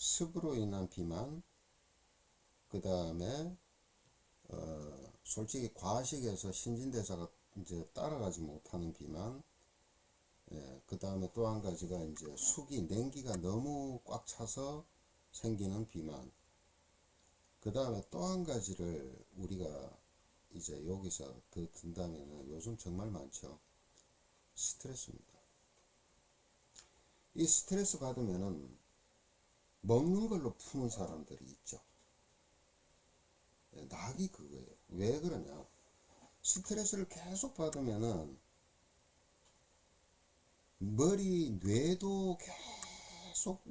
습으로 인한 비만, 그 다음에 솔직히 과식에서 신진대사가 이제 따라가지 못하는 비만, 그 다음에 또 한 가지가 이제 숙이 냉기가 너무 꽉 차서 생기는 비만. 그 다음에 또 한 가지를 우리가 이제 여기서 더 든다면은 요즘 정말 많죠. 스트레스입니다. 이 스트레스 받으면은 먹는 걸로 푸는 사람들이 있죠. 낙이 그거예요. 왜 그러냐? 스트레스를 계속 받으면은 머리, 뇌도 계속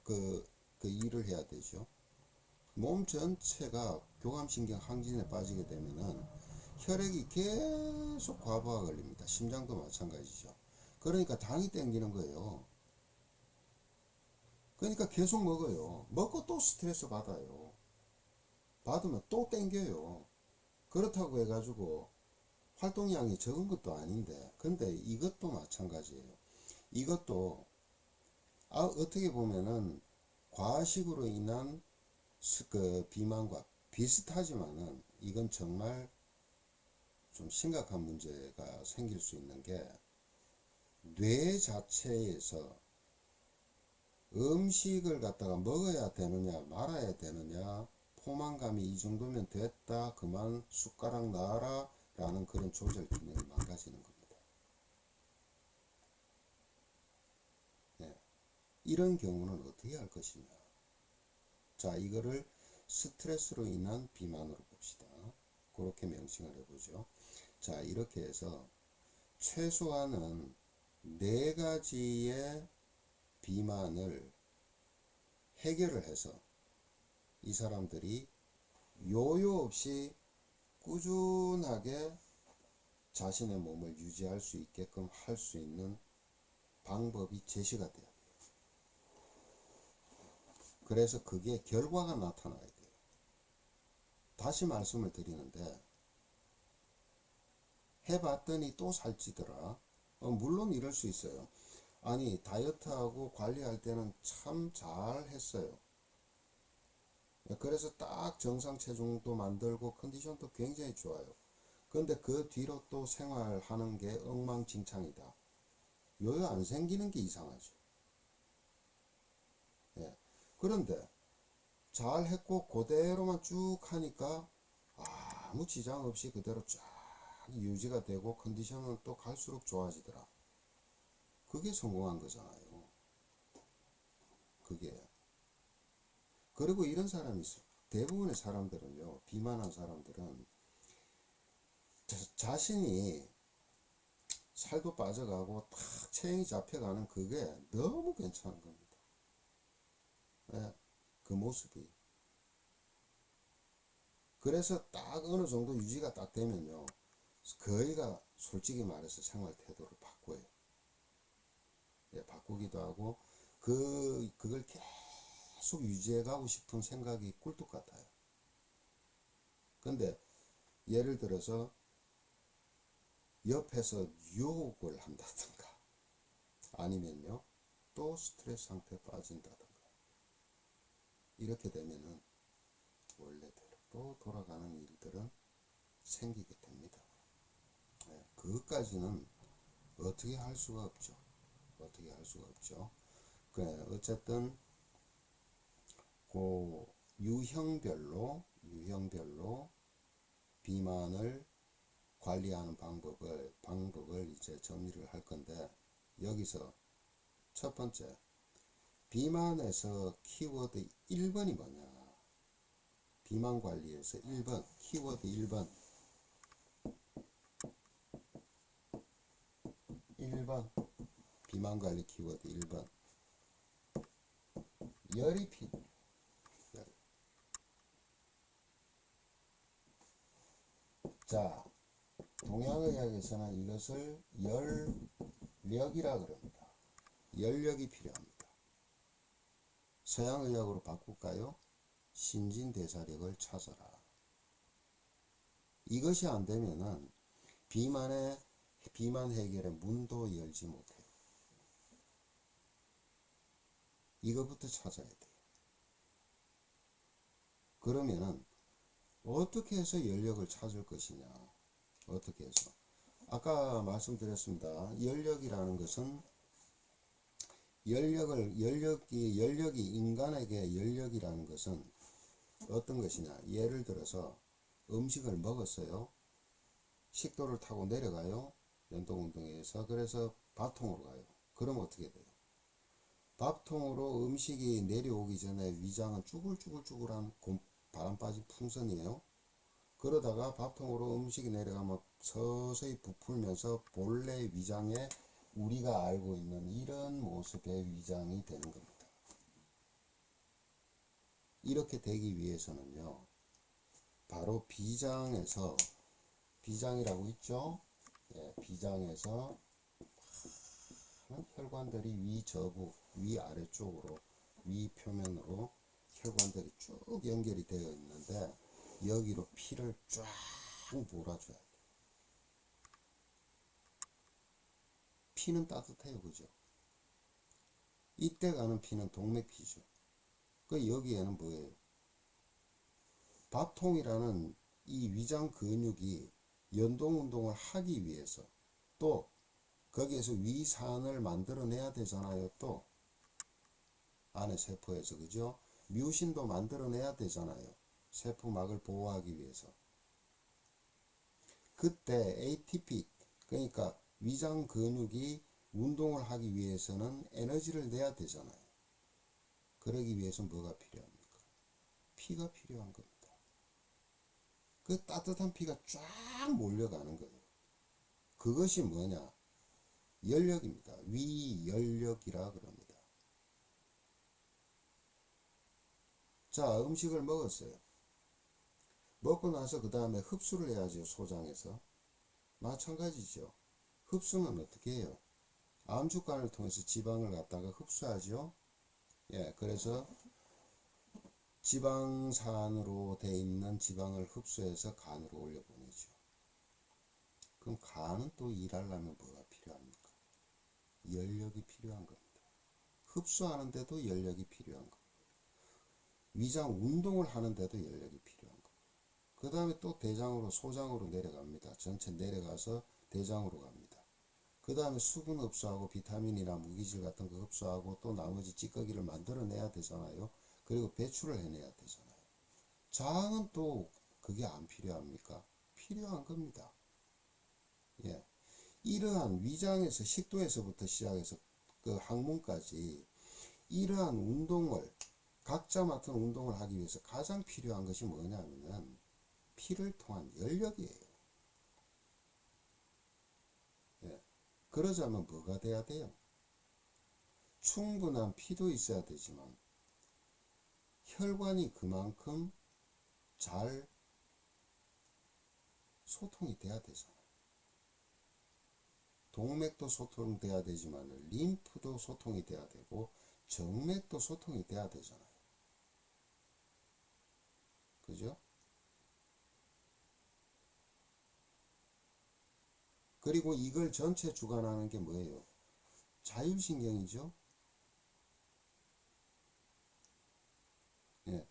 그 일을 해야 되죠. 몸 전체가 교감신경 항진에 빠지게 되면은 혈액이 계속 과부하 걸립니다. 심장도 마찬가지죠. 그러니까 당이 땡기는 거예요. 그러니까 계속 먹어요. 먹고 또 스트레스 받아요. 받으면 또 땡겨요. 그렇다고 해가지고 활동량이 적은 것도 아닌데, 근데 이것도 마찬가지예요. 이것도 어떻게 보면은 과식으로 인한 그 비만과 비슷하지만은 이건 정말 좀 심각한 문제가 생길 수 있는 게, 뇌 자체에서 음식을 갖다가 먹어야 되느냐 말아야 되느냐, 포만감이 이 정도면 됐다 그만 숟가락 놔라 라는 그런 조절 기능이 망가지는 겁니다. 네. 이런 경우는 어떻게 할 것이냐. 자, 이거를 스트레스로 인한 비만으로 봅시다. 그렇게 명칭을 해보죠. 자, 이렇게 해서 최소한은 네 가지의 비만을 해결을 해서 이 사람들이 요요 없이 꾸준하게 자신의 몸을 유지할 수 있게끔 할 수 있는 방법이 제시가 돼요. 그래서 그게 결과가 나타나야 돼요. 다시 말씀을 드리는데, 해봤더니 또 살찌더라. 물론 이럴 수 있어요. 아니, 다이어트하고 관리할 때는 참 잘 했어요. 그래서 딱 정상 체중도 만들고 컨디션도 굉장히 좋아요. 근데 그 뒤로 또 생활하는 게 엉망진창이다. 요요 안 생기는 게 이상하죠. 예. 그런데 잘 했고 그대로만 쭉 하니까 아무 지장 없이 그대로 쫙 유지가 되고 컨디션은 또 갈수록 좋아지더라. 그게 성공한 거잖아요. 그게. 그리고 이런 사람이 있어. 대부분의 사람들은요, 비만한 사람들은 자신이 살도 빠져가고 탁 체형이 잡혀가는 그게 너무 괜찮은 겁니다. 네, 그 모습이. 그래서 딱 어느 정도 유지가 딱 되면요, 거의가 솔직히 말해서 생활 태도를 바꿔요. 예, 바꾸기도 하고 그걸 계속 유지해 가고 싶은 생각이 꿀뚝 같아요. 근데 예를 들어서 옆에서 유혹을 한다든가 아니면요 또 스트레스 상태에 빠진다든가 이렇게 되면은 원래대로 또 돌아가는 일들은 생기게 됩니다. 네, 그것까지는 어떻게 할 수가 없죠. 어떻게 할 수가 없죠. 그래, 어쨌든 그 유형별로 비만을 관리하는 방법을 이제 정리를 할 건데, 여기서 첫 번째, 비만에서 키워드 1번이 뭐냐. 비만 관리에서 1번, 키워드 1번. 1번, 비만 관리 키워드 1번. 열이 피, 열. 자, 동양의학에서는 이것을 열력이라 그럽니다. 열력이 필요합니다. 서양의학으로 바꿀까요? 신진대사력을 찾아라. 이것이 안 되면은 비만 해결의 문도 열지 못해요. 이거부터 찾아야 돼요. 그러면은 어떻게 해서 연력을 찾을 것이냐? 어떻게 해서? 아까 말씀드렸습니다. 연력이라는 것은 연력이 인간에게 연력이라는 것은 어떤 것이냐? 예를 들어서 음식을 먹었어요. 식도를 타고 내려가요. 연동운동에서. 그래서 밥통으로 가요. 그럼 어떻게 돼요? 밥통으로 음식이 내려오기 전에 위장은 쭈글쭈글쭈글한 바람 빠진 풍선이에요. 그러다가 밥통으로 음식이 내려가면 서서히 부풀면서 본래 위장에 우리가 알고 있는 이런 모습의 위장이 되는 겁니다. 이렇게 되기 위해서는요, 바로 비장이라고 있죠? 예, 비장에서 혈관들이 위저부, 위아래쪽으로, 위표면으로 혈관들이 쭉 연결이 되어 있는데, 여기로 피를 쫙 몰아줘야 돼요. 피는 따뜻해요, 그죠? 이때 가는 피는 동맥피죠. 그 여기에는 뭐예요? 밥통이라는 이 위장 근육이 연동 운동을 하기 위해서, 또 거기에서 위산을 만들어내야 되잖아요. 또 안에 세포에서, 그죠? 뮤신도 만들어내야 되잖아요. 세포막을 보호하기 위해서. 그때 ATP, 그러니까 위장 근육이 운동을 하기 위해서는 에너지를 내야 되잖아요. 그러기 위해서는 뭐가 필요합니까? 피가 필요한 겁니다. 그 따뜻한 피가 쫙 몰려가는 거예요. 그것이 뭐냐? 연력입니다. 위연력이라 그럽니다. 자, 음식을 먹었어요. 먹고 나서 그 다음에 흡수를 해야죠. 소장에서. 마찬가지죠. 흡수는 어떻게 해요? 암축간을 통해서 지방을 갖다가 흡수하죠. 예, 그래서 지방산으로 돼 있는 지방을 흡수해서 간으로 올려보내죠. 그럼 간은 또 일하려면 뭐가 필요합니까? 연력이 필요한 겁니다. 흡수하는데도 연력이 필요한 겁니다. 위장 운동을 하는데도 연력이 필요한 겁니다. 그 다음에 또 대장으로, 소장으로 내려갑니다. 전체 내려가서 대장으로 갑니다. 그 다음에 수분 흡수하고 비타민이나 무기질 같은 거 흡수하고 또 나머지 찌꺼기를 만들어내야 되잖아요. 그리고 배출을 해내야 되잖아요. 장은 또 그게 안 필요합니까? 필요한 겁니다. 예. 이러한 위장에서, 식도에서부터 시작해서 그 항문까지 이러한 운동을, 각자 맡은 운동을 하기 위해서 가장 필요한 것이 뭐냐면은 피를 통한 연력이에요. 예. 그러자면 뭐가 돼야 돼요? 충분한 피도 있어야 되지만 혈관이 그만큼 잘 소통이 돼야 되잖아요. 동맥도 소통돼야 되지만 림프도 소통이 돼야 되고 정맥도 소통이 돼야 되잖아요. 그죠? 그리고 이걸 전체 주관하는 게 뭐예요? 자율신경이죠. 예.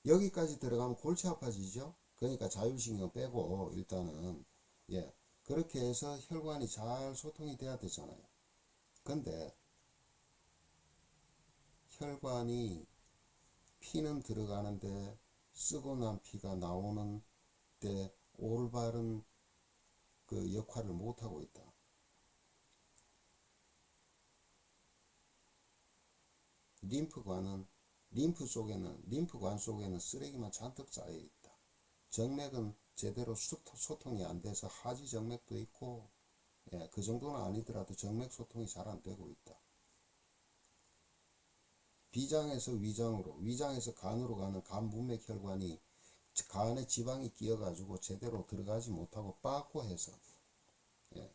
여기까지 들어가면 골치 아파지죠. 그러니까 자율신경 빼고 일단은, 예, 그렇게 해서 혈관이 잘 소통이 돼야 되잖아요. 근데 혈관이, 피는 들어가는데 쓰고 난 피가 나오는 때 올바른 그 역할을 못하고 있다. 림프관 속에는 쓰레기만 잔뜩 쌓여 있다. 정맥은 제대로 소통이 안 돼서 하지 정맥도 있고, 예, 그 정도는 아니더라도 정맥 소통이 잘 안 되고 있다. 비장에서 위장으로, 위장에서 간으로 가는 간 문맥 혈관이 간에 지방이 끼어가지고 제대로 들어가지 못하고 빠꾸 해서, 예,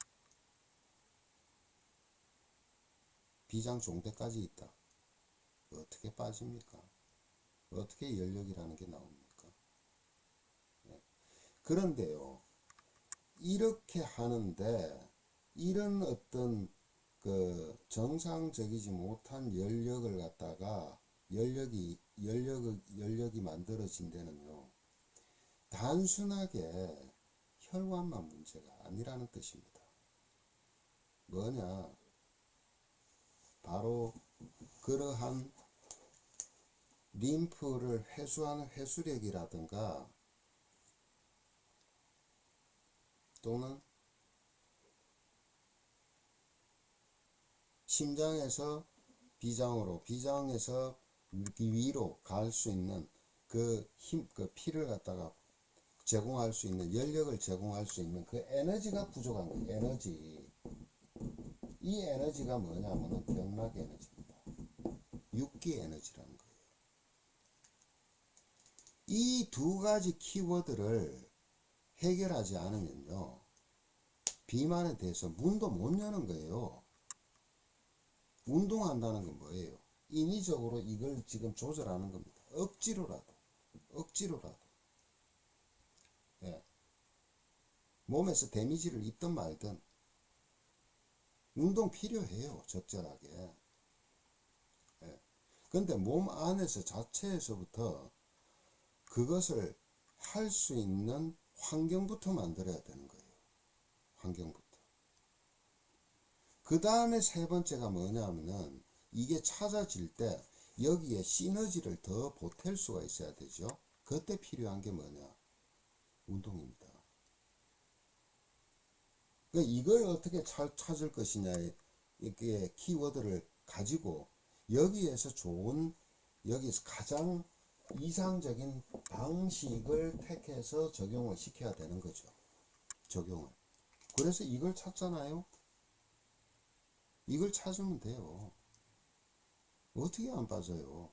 비장 종대까지 있다. 어떻게 빠집니까? 어떻게 연력이라는 게 나옵니까? 예. 그런데요, 이렇게 하는데 이런 어떤 그 정상적이지 못한 연력을 갖다가 연력이 만들어진 데는요, 단순하게 혈관만 문제가 아니라는 뜻입니다. 뭐냐? 바로 그러한 림프를 회수하는 회수력이라든가 또는 심장에서 비장으로, 비장에서 위로 갈 수 있는 그 피를 갖다가 제공할 수 있는, 연력을 제공할 수 있는 그 에너지가 부족한 거예요. 에너지. 이 에너지가 뭐냐면은 경락 에너지입니다. 육기 에너지라는 거예요. 이 두 가지 키워드를 해결하지 않으면요, 비만에 대해서 문도 못 여는 거예요. 운동한다는 건 뭐예요? 인위적으로 이걸 지금 조절하는 겁니다. 억지로라도. 예. 몸에서 데미지를 입든 말든 운동 필요해요. 적절하게. 예. 근데 몸 안에서 자체에서부터 그것을 할 수 있는 환경부터 만들어야 되는 거예요. 환경부터. 그 다음에 세 번째가 뭐냐면은 이게 찾아질 때 여기에 시너지를 더 보탤 수가 있어야 되죠. 그때 필요한 게 뭐냐? 운동입니다. 그러니까 이걸 어떻게 찾을 것이냐, 이렇게 키워드를 가지고 여기에서 여기서 가장 이상적인 방식을 택해서 적용을 시켜야 되는 거죠. 적용을. 그래서 이걸 찾잖아요. 이걸 찾으면 돼요. 어떻게 안 빠져요?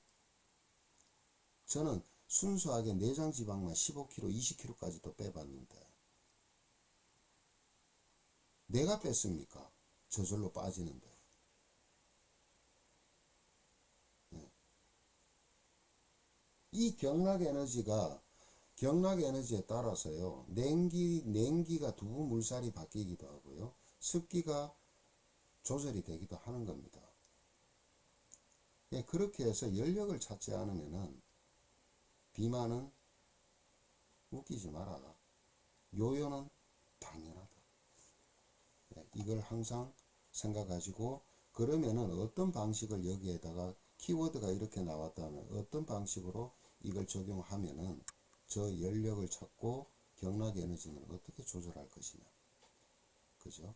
저는 순수하게 내장 지방만 15kg, 20kg까지도 빼봤는데 내가 뺐습니까? 저절로 빠지는데. 네. 이 경락 에너지에 따라서요, 냉기가 두부 물살이 바뀌기도 하고요, 습기가 조절이 되기도 하는 겁니다. 예, 그렇게 해서 연력을 찾지 않으면은 비만은 웃기지 마라. 요요는 당연하다. 예, 이걸 항상 생각하시고, 그러면은 어떤 방식을 여기에다가 키워드가 이렇게 나왔다면 어떤 방식으로 이걸 적용하면은 저 연력을 찾고 경락 에너지는 어떻게 조절할 것이냐. 그죠?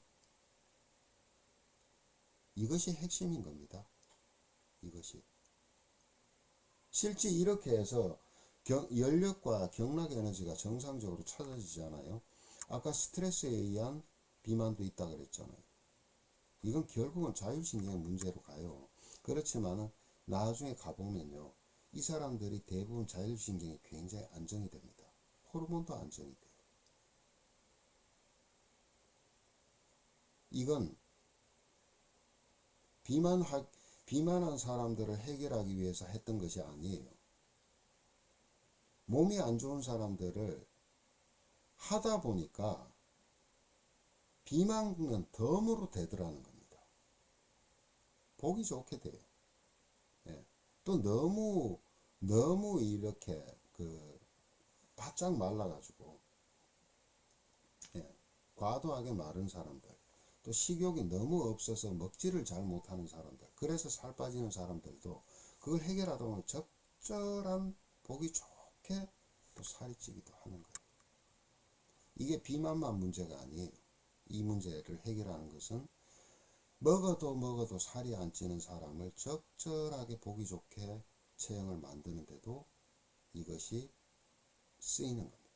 이것이 핵심인 겁니다. 이것이. 실제 이렇게 해서 연력과 경락 에너지가 정상적으로 찾아지잖아요. 아까 스트레스에 의한 비만도 있다 그랬잖아요. 이건 결국은 자율신경 문제로 가요. 그렇지만은 나중에 가보면요, 이 사람들이 대부분 자율신경이 굉장히 안정이 됩니다. 호르몬도 안정이 돼요. 이건 비만한 사람들을 해결하기 위해서 했던 것이 아니에요. 몸이 안 좋은 사람들을 하다 보니까 비만은 덤으로 되더라는 겁니다. 보기 좋게 돼요. 예. 또 너무 이렇게 바짝 말라가지고, 예, 과도하게 마른 사람들, 또 식욕이 너무 없어서 먹지를 잘 못하는 사람들, 그래서 살 빠지는 사람들도 그걸 해결하다 보면 적절한 보기 좋게 또 살이 찌기도 하는 거예요. 이게 비만만 문제가 아니에요. 이 문제를 해결하는 것은 먹어도 살이 안 찌는 사람을 적절하게 보기 좋게 체형을 만드는데도 이것이 쓰이는 겁니다.